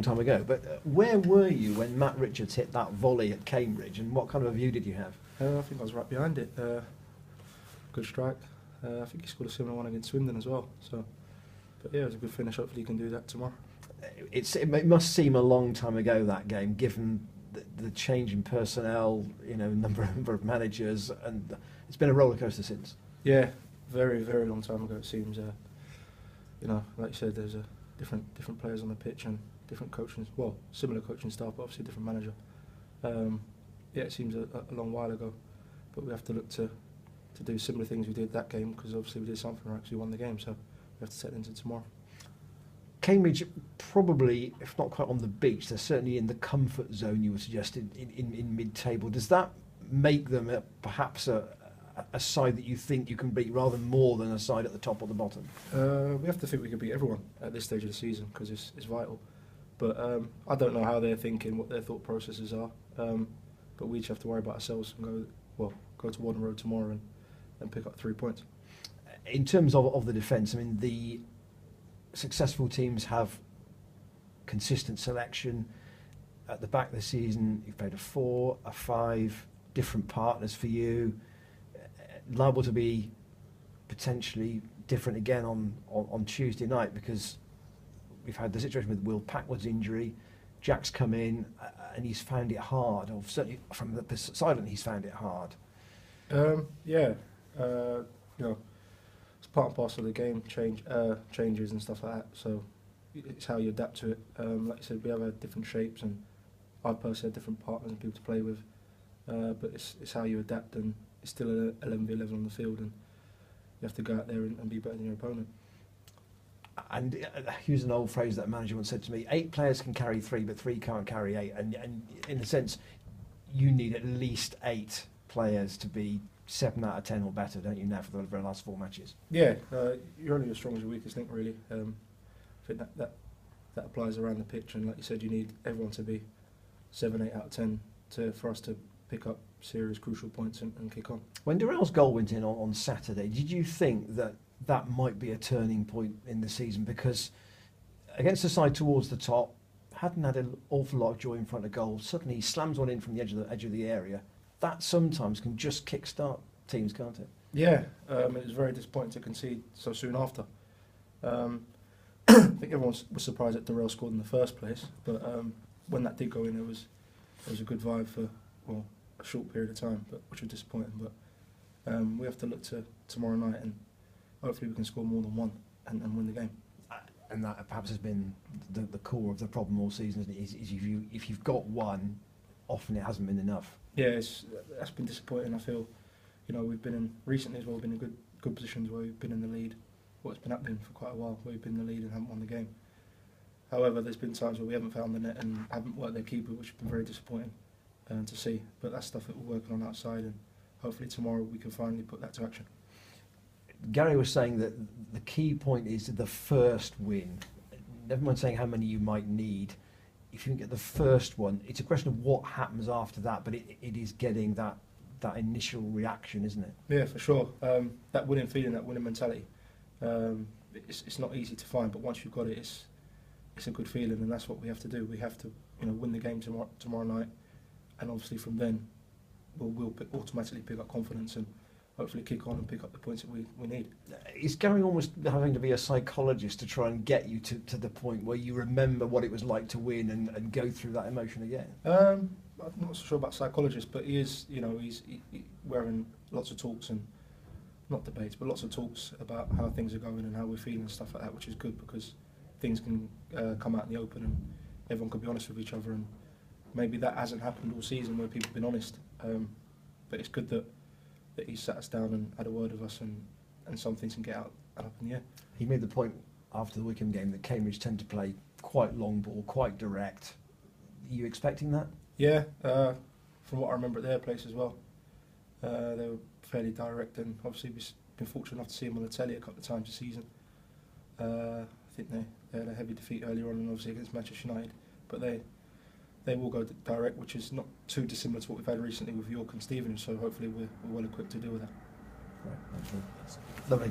time ago, but where were you when Matt Richards hit that volley at Cambridge, and what kind of a view did you have? I think I was right behind it. Good strike. I think he scored a similar one against Swindon as well. So, but yeah, it was a good finish. Hopefully, he can do that tomorrow. It must seem a long time ago, that game, given the change in personnel, number of managers, and it's been a roller coaster since. Yeah, very, very long time ago. It seems. Like you said, there's different players on the pitch and different coaching. Well, similar coaching staff, but obviously different manager. Yeah, it seems a long while ago, but we have to look to do similar things we did that game, because obviously we did something right because we won the game. So we have to set into tomorrow. Cambridge probably, if not quite on the beach, they're certainly in the comfort zone you were suggesting in mid-table. Does that make them perhaps a side that you think you can beat rather more than a side at the top or the bottom? We have to think we can beat everyone at this stage of the season, because it's vital. But I don't know how they're thinking, what their thought processes are. But we just have to worry about ourselves and go to Warden Road tomorrow and pick up 3 points. In terms of the defence, I mean, the successful teams have consistent selection at the back of the season. You've played a 4, a 5, different partners for you, liable to be potentially different again on Tuesday night, because we've had the situation with Will Packwood's injury. Jack's come in and he's found it hard, or certainly from the sideline he's found it hard. It's part and parcel of the game, changes and stuff like that. So it's how you adapt to it. Like I said, we have had different shapes, and I've personally had different partners and people to play with. But it's how you adapt, and it's still an 11v11 on the field, and you have to go out there and be better than your opponent. And here's an old phrase that a manager once said to me: 8 players can carry 3, but 3 can't carry 8. And in a sense, you need at least 8 players to be 7 out of 10 or better, don't you, now, for the very last 4 matches? Yeah, you're only as strong as your weakest link, really. I think that applies around the pitch, and like you said, you need everyone to be 7, 8 out of 10 for us to pick up serious, crucial points and kick on. When Durrell's goal went in on Saturday, did you think that might be a turning point in the season? Because against the side towards the top, hadn't had an awful lot of joy in front of goal. Suddenly he slams one in from the edge of the area. That sometimes can just kick-start teams, can't it? Yeah, it was very disappointing to concede so soon after. I think everyone was surprised that Durrell scored in the first place, but when that did go in, it was a good vibe for a short period of time, which was disappointing. But we have to look to tomorrow night, and hopefully we can score more than one and win the game. And that perhaps has been the core of the problem all season, isn't it? Is if you've got one, often it hasn't been enough. Yeah, that's been disappointing. I feel, we've been recently as well, been in good positions where we've been in the lead. What's been happening for quite a while, where we've been in the lead and haven't won the game. However, there's been times where we haven't found the net and haven't worked their keeper, which has been very disappointing to see. But that's stuff that we're working on outside, and hopefully tomorrow we can finally put that to action. Gary was saying that the key point is the first win. Never mind saying how many you might need. If you can get the first one, it's a question of what happens after that, but it is getting that initial reaction, isn't it? Yeah, for sure. That winning feeling, that winning mentality, it's not easy to find, but once you've got it, it's a good feeling, and that's what we have to do. We have to win the game tomorrow night, and obviously from then we'll automatically pick up confidence and hopefully kick on and pick up the points that we need. Is Gary almost having to be a psychologist to try and get you to the point where you remember what it was like to win and go through that emotion again? I'm not so sure about psychologists, but he is, we're having lots of talks, and not debates, but lots of talks about how things are going and how we're feeling and stuff like that, which is good, because things can come out in the open and everyone can be honest with each other, and maybe that hasn't happened all season where people have been honest, but it's good that he sat us down and had a word with us, and some things can get out and up in the air. He made the point after the Wickham game that Cambridge tend to play quite long ball, quite direct. Are you expecting that? Yeah, from what I remember at their place as well. They were fairly direct, and obviously we've been fortunate enough to see them on the telly a couple of times this season. I think they had a heavy defeat earlier on, and obviously against Manchester United, but they will go direct, which is not too dissimilar to what we've had recently with York and Stevenage, so hopefully we're well equipped to deal with that. Right, lovely.